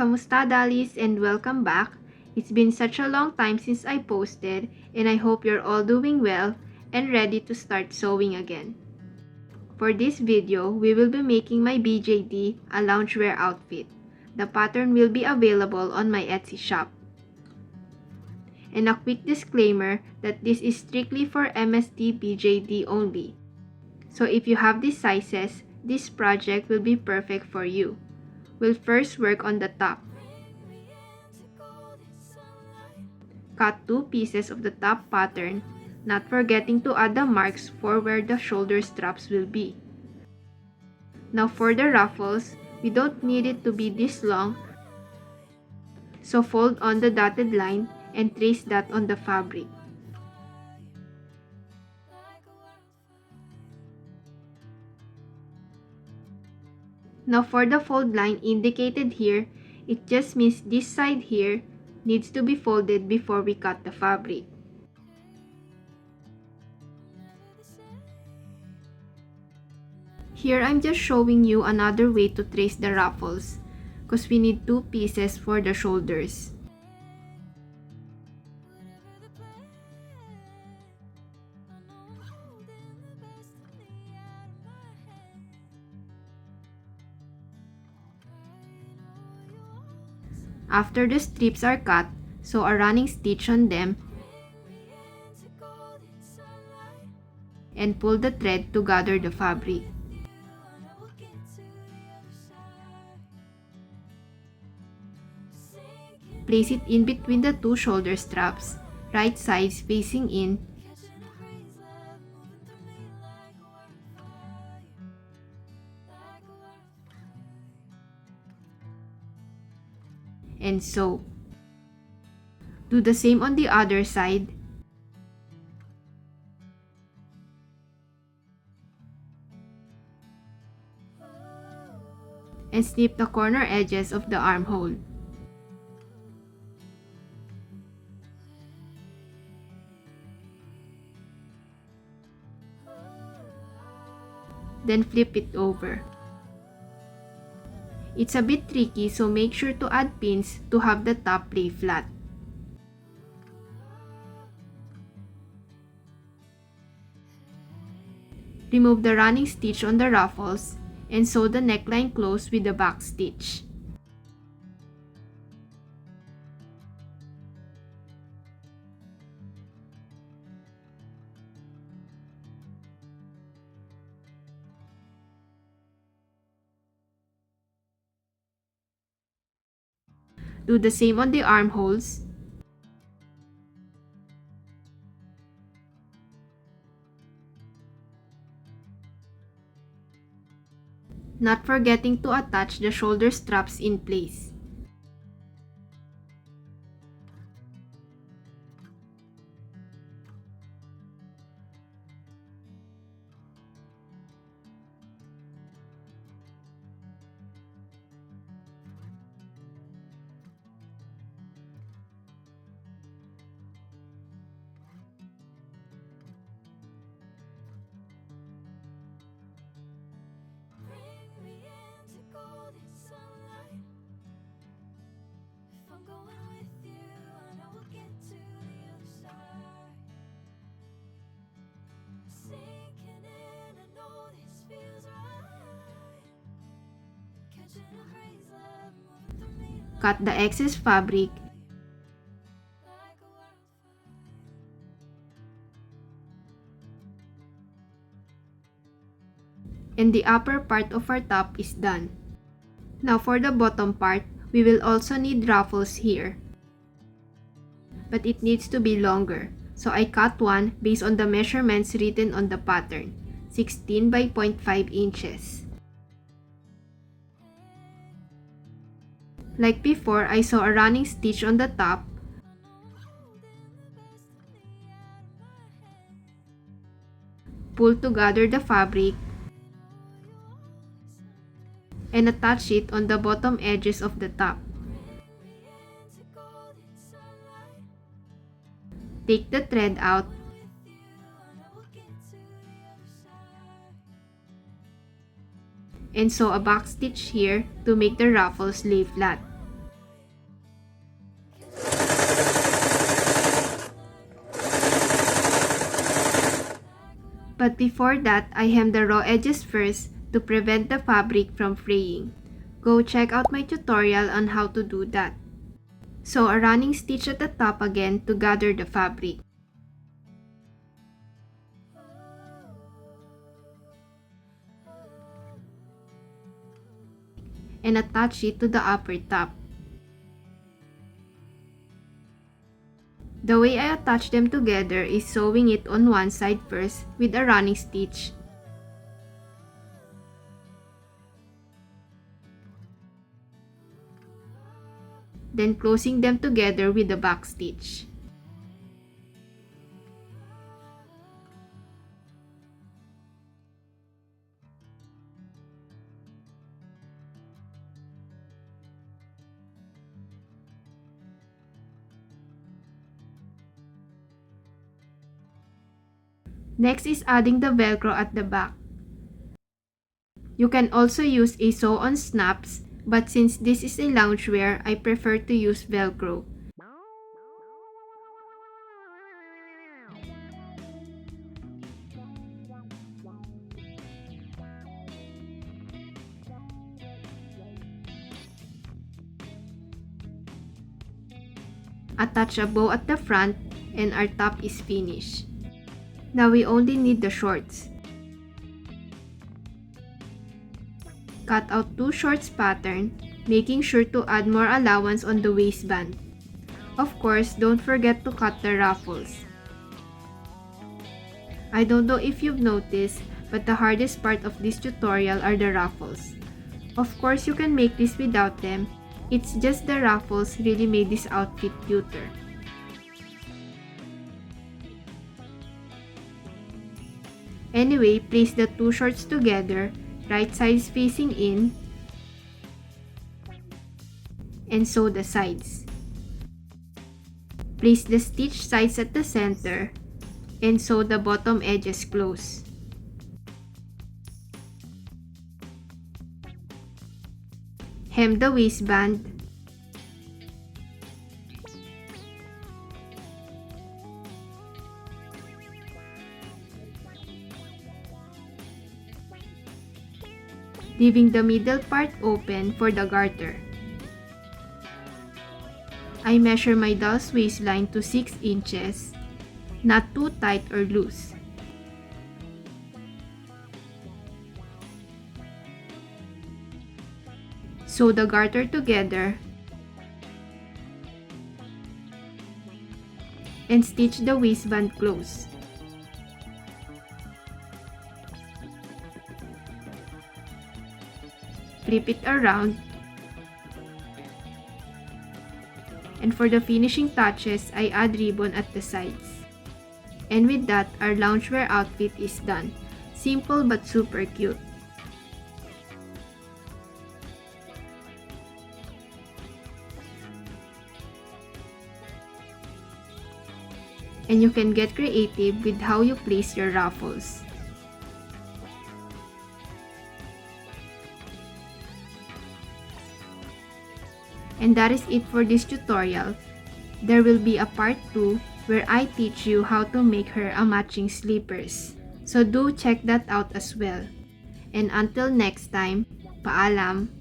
Kamusta Dalis and welcome back. It's been such a long time since I posted and I hope you're all doing well and ready to start sewing again. For this video, we will be making my BJD a loungewear outfit. The pattern will be available on my Etsy shop. And a quick disclaimer that this is strictly for MSD BJD only. So if you have these sizes, this project will be perfect for you. We'll first work on the top. Cut 2 pieces of the top pattern, not forgetting to add the marks for where the shoulder straps will be. Now for the ruffles, we don't need it to be this long, so fold on the dotted line and trace that on the fabric. Now for the fold line indicated here, it just means this side here needs to be folded before we cut the fabric. Here I'm just showing you another way to trace the ruffles, because we need 2 pieces for the shoulders. After the strips are cut, sew a running stitch on them and pull the thread to gather the fabric. Place it in between the 2 shoulder straps, right sides facing in, and sew. Do the same on the other side. And snip the corner edges of the armhole. Then flip it over. It's a bit tricky, so make sure to add pins to have the top lay flat. Remove the running stitch on the ruffles and sew the neckline close with the back stitch. Do the same on the armholes. Not forgetting to attach the shoulder straps in place. Cut the excess fabric and the upper part of our top is done. Now for the bottom part, we will also need ruffles here, but it needs to be longer, so I cut one based on the measurements written on the pattern, 16 by 0.5 inches. Like before, I sew a running stitch on the top, pull to gather the fabric, and attach it on the bottom edges of the top. Take the thread out and sew a back stitch here to make the ruffles lay flat. But before that, I hem the raw edges first to prevent the fabric from fraying. Go check out my tutorial on how to do that. So a running stitch at the top again to gather the fabric. And attach it to the upper top. The way I attach them together is sewing it on one side first with a running stitch. Then closing them together with the back stitch. Next is adding the velcro at the back. You can also use a sew-on snaps, but since this is a loungewear, I prefer to use velcro. Attach a bow at the front and our top is finished. Now we only need the shorts. Cut out 2 shorts pattern, making sure to add more allowance on the waistband. Of course, don't forget to cut the ruffles. I don't know if you've noticed, but the hardest part of this tutorial are the ruffles. Of course, you can make this without them. It's just the ruffles really made this outfit cuter. Anyway, place the 2 shorts together, right sides facing in, and sew the sides. Place the stitch sides at the center, and sew the bottom edges close. Hem the waistband. Leaving the middle part open for the garter. I measure my doll's waistline to 6 inches, not too tight or loose. Sew the garter together and stitch the waistband close. Flip it around, and for the finishing touches, I add ribbon at the sides. And with that, our loungewear outfit is done. Simple but super cute. And you can get creative with how you place your ruffles. And that is it for this tutorial. There will be a part 2 where I teach you how to make her a matching slippers. So do check that out as well. And until next time, paalam!